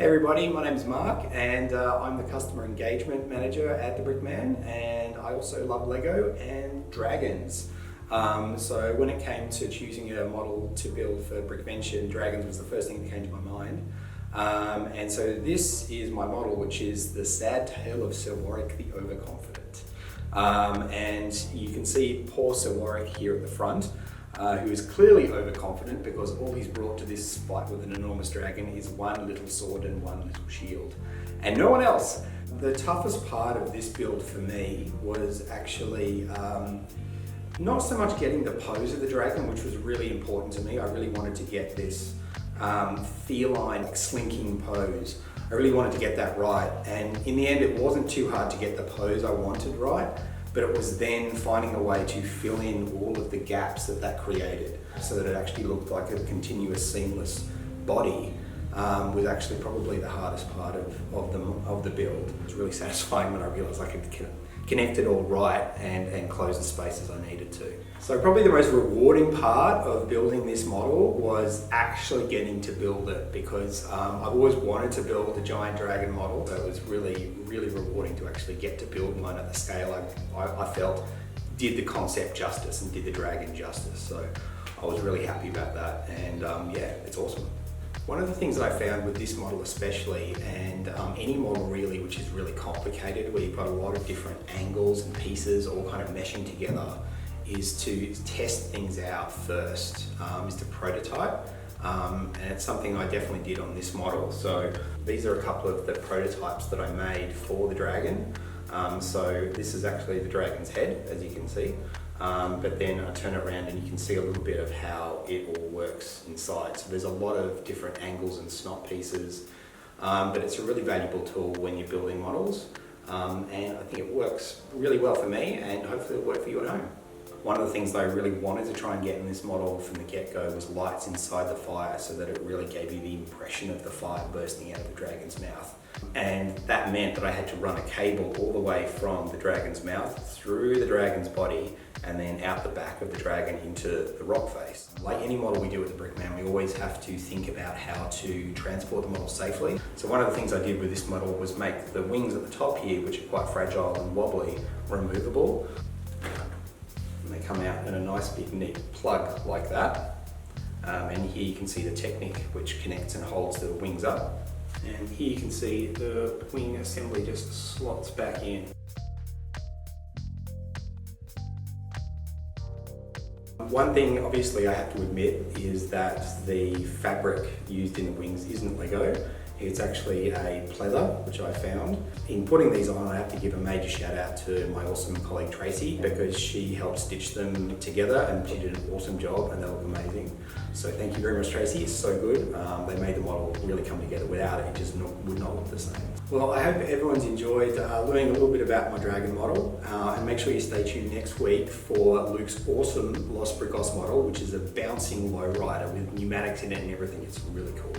Hey everybody, my name's Mark and I'm the Customer Engagement Manager at the Brickman, and I also love Lego and dragons. So when it came to choosing a model to build for Brickvention, dragons was the first thing that came to my mind. And so this is my model, which is the sad tale of Sir Warick the Overconfident. And you can see poor Sir Warick here at the front, who is clearly overconfident because all he's brought to this fight with an enormous dragon is one little sword and one little shield, and no one else. The toughest part of this build for me was actually not so much getting the pose of the dragon, which was really important to me. I really wanted to get this feline slinking pose. I really wanted to get that right, and in the end it wasn't too hard to get the pose I wanted right, but it was then finding a way to fill in all of the gaps that created so that it actually looked like a continuous, seamless body was actually probably the hardest part of the build. It was really satisfying when I realised I could connect it all right and close the spaces I needed to. So probably the most rewarding part of building this model was actually getting to build it, because I've always wanted to build a giant dragon model, so it was really rewarding to actually get to build one at the scale I felt did the concept justice and did the dragon justice. So I was really happy about that, and yeah, it's awesome. One of the things that I found with this model especially, and any model really which is really complicated, where you've got a lot of different angles and pieces all kind of meshing together, is to test things out first, is to prototype. And it's something I definitely did on this model. So these are a couple of the prototypes that I made for the dragon. So this is actually the dragon's head, as you can see. But then I turn it around and you can see a little bit of how it all works inside. So there's a lot of different angles and snot pieces, but it's a really valuable tool when you're building models. And I think it works really well for me, and hopefully it'll work for you at home. One of the things that I really wanted to try and get in this model from the get-go was lights inside the fire, so that it really gave you the impression of the fire bursting out of the dragon's mouth. And that meant that I had to run a cable all the way from the dragon's mouth through the dragon's body and then out the back of the dragon into the rock face. Like any model we do at the Brickman, we always have to think about how to transport the model safely. So one of the things I did with this model was make the wings at the top here, which are quite fragile and wobbly, removable. And they come out in a nice big neat plug like that. And here you can see the Technic, which connects and holds the wings up. And here you can see the wing assembly just slots back in. One thing obviously I have to admit is that the fabric used in the wings isn't Lego. It's actually a pleather, which I found. In putting these on, I have to give a major shout out to my awesome colleague Tracy, because she helped stitch them together and she did an awesome job, and they look amazing. So thank you very much, Tracy. It's so good. They made the model really come together. Without it, it just would not look the same. Well, I hope everyone's enjoyed learning a little bit about my dragon model, and make sure you stay tuned next week for Luke's awesome Los Bricos model, which is a bouncing lowrider with pneumatics in it and everything. It's really cool.